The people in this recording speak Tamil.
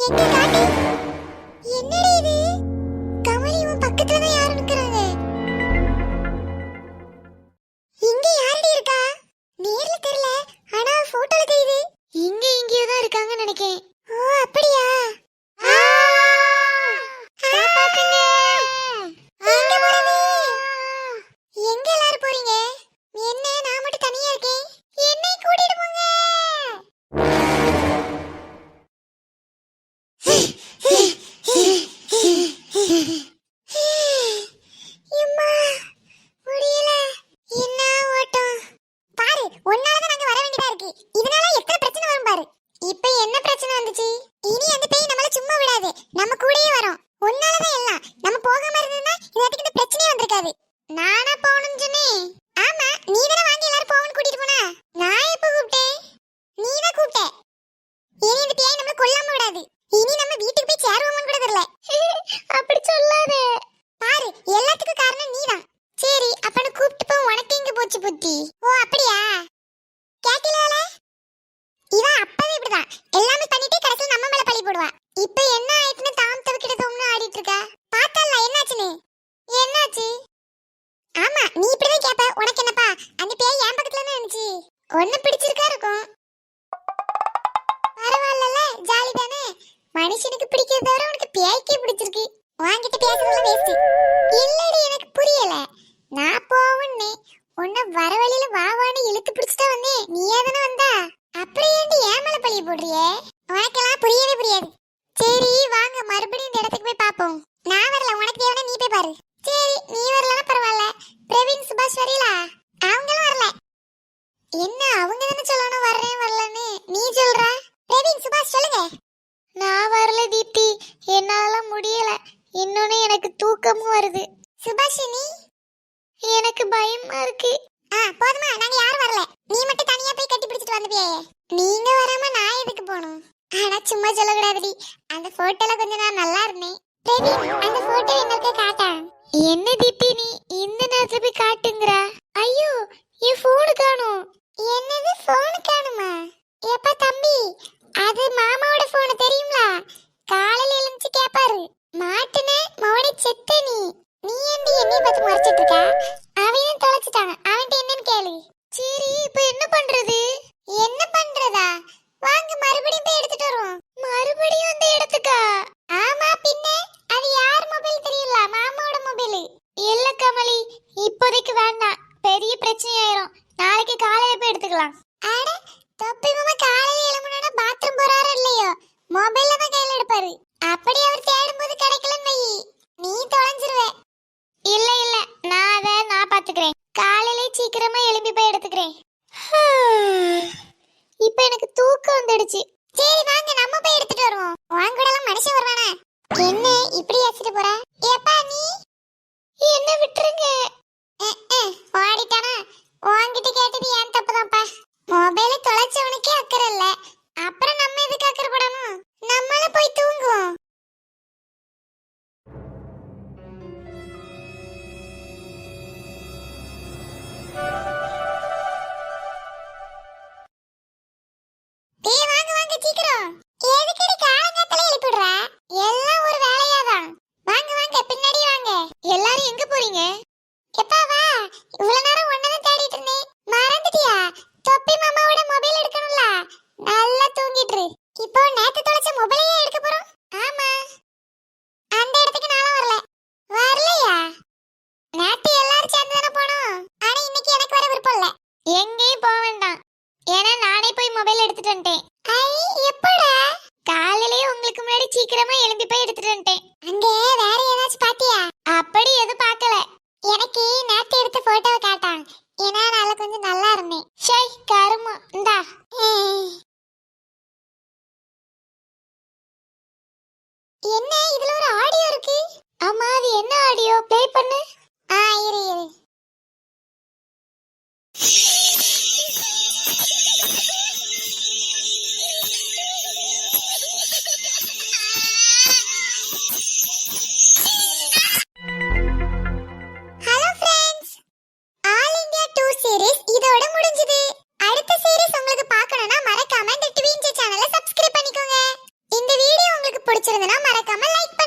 எங்க காட்டு? என்னடி இது? கமலி உன் பக்கத்துல தான் யாரும் நிக்கறாங்க. இங்க யாரடி இருக்கா? நேர்ல தெரியல, ஆனா போட்டோல தெரியுது. இங்க எங்கேயோ தான் இருக்காங்கன்னு நினைக்கேன். ஓ அப்படியா? காப்பாத்துங்க. எங்க போறது? எங்க எல்லாரும் போறீங்க? என்ன நான் மட்டும் தனியா இருக்கேன்? என்னை கூட்டிட்டு போங்க. எம்மா முடியல. என்ன ஓட்டம் பாரு. ஒன்னால நாங்க வர வேண்டியதா இருக்கு. இதனால எத்தனை பிரச்சனை வரும் பாரு. இப்போ என்ன பிரச்சனை வந்துச்சு? இனி அந்த பேய் நம்மள சும்மா விடாது. நம்ம கூடயே வரும். ஒன்னால தான் எல்லாம். நம்ம போகாம இருந்தனா இதுக்கு இந்த பிரச்சனையே வந்திருக்காது. நானா போகணும்னு சொன்னேன். ஆமா நீ தான வாங்கி எல்லாரும் போவன்னு கூட்டிட்டு போனா. நான் எப்ப கூப்பிட்டேன்? நீ தான் கூப்பிட்ட. இனி இந்த பேய் நம்மள கொல்லாம விடாது. இனி நம்ம வீட்டுக்கு போய் சேருவோம்னு கூட தெரியல. அப்படி சொல்லாத. பாரு எல்லாத்துக்கும் காரணம் நீதான். சரி அப்ப நான் கூப்பிட்டு போ. உனக்கு எங்க போச்சு புத்தி? ஓ அப்படியா? கேட்டிலால இவன் அப்பவே இப்படிதான் எல்லாமே பண்ணிட்டே கடைசில நம்ம மேல பழி போடுவா. இப்போ என்ன ஆயிட்டுன்னு தாம் தவிக்கிட்ட தோம்னு ஆடிட்டு இருக்கா. பார்த்தல்ல என்னாச்சுன்னு? என்னாச்சு? ஆமா நீ இப்படிதான் கேப்ப. உனக்கு என்னப்பா? அந்த பேய் என் பக்கத்துல தான் இருந்துச்சு. ஒன்னு பிடிச்சிருக்கா இருக்கும். பரவாயில்லல ஜாலி தானே. மனுஷனுக்கு பிடிக்கிறத விட உனக்கு பேய்க்கே பிடிச்சிருக்கு. வாங்கிட்டு பேசுறதுல வேஸ்ட். இல்லடி எனக்கு புரியல. நான் போவன்னே உன்னை வர வழியில வாவான்னு இழுத்து பிடிச்சிட்டா வந்தேன். நீ ஏதானே வந்தா? அப்படியே ஏன் மேல பழிய போடுறியே? உனக்கெல்லாம் புரியவே புரியாது. சரி வாங்க மறுபடியும் இந்த இடத்துக்கு போய் பாப்போம். நான் வரல. உனக்கு தேவைன்னா நீ போய் பாரு. சரி நீ வரலன்னா பரவாயில்ல. பிரவீன் சுபாஷ் வரீங்களா? அவங்களும் வரல. என்ன அவங்க தானே சொல்லணும் வர்றேன் வரலன்னு. நீ சொல்ற? பிரவீன் சுபாஷ் சொல்லுங்க. நான் வரல தீப்தி. என்னால முடியல. இன்னொன்னு எனக்கு தூக்கமும் வருது. சுபாஷ் நீ? எனக்கு பயமா இருக்கு. போதுமா நாங்க யாரும் வரல. நீ மட்டும் தனியா போய் கட்டி பிடிச்சிட்டு வந்துப்பியே. நீங்க வராம நான் எதுக்கு போணும்? ஆனா சும்மா சொல்லக்கூடாதுடி. அந்த போட்டோல கொஞ்சம் நான் நல்லா இருந்தேன். பிரவீன் அந்த போட்டோ எங்களுக்கு காட்டா. என்ன தீப்தி நீ இந்த நேரத்துல போய் காட்டுங்கற? ஐயோ என் போன் காணோம். என்னது போன் காணுமா? ஏப்பா தம்பி அது மாமாவோட போன் தெரியுமா? காலையில எழுந்து கேப்பாரு. மாட்டுனே மவனே செத்த நீ. நீ ஏண்டி என்னைய பார்த்து மறைச்சிட்டு இருக்க? அவன் தொலைச்சிட்டான். அவன்ட்ட என்னன்னு கேளு. சரி இப்போ என்ன பண்றது? என்ன பண்றதா? வாங்க மறுபடியும் போய் எடுத்துட்டு வருவோம். மறுபடியும் அந்த இடத்துக்கா? ஆமா பின்ன அது யார் மொபைல் தெரியல? மாமாவோட மொபைல். இல்ல கமலி இப்போதைக்கு வேண்டாம். பெரிய பிரச்சனை ஆயிரும். நாளைக்கு காலையில போய் எடுத்துக்கலாம். அட தொப்பி மாமா காலையில எழும்புனா பாத்ரூம் போறாரோ இல்லையோ மொபைல்ல தான் கையில எடுப்பாரு. அப்படி அவர் தேடும்போது கிடைக்கலன்னு வை நீ தொலைஞ்சிருவே. இல்ல இல்ல நான் பாத்துக்கிறேன். காலையில சீக்கிரமா எழும்பி போய் எடுத்துக்கிறேன். இப்போ எனக்கு தூக்கம் வந்துடுச்சு. சரி வாங்க நம்ம போய் எடுத்துட்டு வருவோம். வாங்க கூடலாம் மனுஷன் வருவானா? என்ன இப்படி ஏசிட்டு போற? ஏப்பா நீ என்ன விட்டுருங்க. ஓடிட்டானா? வாங்கிட்டு கேட்டது ஏன் தப்புதான்ப்பா. மொபைல் தொலைச்சவனுக்கே அக்கறை இல்ல. அப்புறம் நம்ம எதுக்கு அக்கறை படணும்? நம்மள போய் தூங்குவோம். எல்லாரும் எங்க போறீங்க? எப்பா வா. இவ்வளவு நேரம் ஒன்னதான் தேடிட்டு இருந்தேன். மறந்துட்டியா? தொப்பி மாமாவோட மொபைல் எடுக்கணும்ல. நல்லா தூங்கிட்டு இரு. இப்போ நேத்து தொலைச்ச மொபைலையே எடுக்க போறோம். ஆமா அந்த இடத்துக்கு நானும் வரல. வரலையா? நேத்து எல்லாரும் சேர்ந்து தானே போனோம். ஆனா இன்னைக்கு எனக்கு வர விருப்பம் இல்ல. எங்கேயும் போக வேண்டாம். ஏன்னா நானே போய் மொபைல் எடுத்துட்டு வந்துட்டேன். ஐ எப்படா? காலையிலேயே உங்களுக்கு முன்னாடி சீக்கிரமா எழும்பி போய் எடுத்துட்டு வந்துட்டேன். அங்க வேற ஏதாச்சும் பாத்தியா? அப்படி எதுவும் பார்க்கல. எனக்கு நேத்து எடுத்த போட்டோவை காட்டான். ஏன்னா நான் கொஞ்சம் நல்லா இருந்தேன். ஷை கருமா இந்தா. என்ன இதுல ஒரு ஆடியோ இருக்கு? ஆமா அது என்ன ஆடியோ? ப்ளே பண்ணு. இரு இரு. இதோட முடிஞ்சது. அடுத்த சீரிஸ் உங்களுக்கு பார்க்கணும்னா மறக்காம இந்த ட்வீன்ஸ் சேனலை சப்ஸ்கிரைப் பண்ணிக்கோங்க. இந்த வீடியோ உங்களுக்கு பிடிச்சிருந்தனா மறக்காம லைக்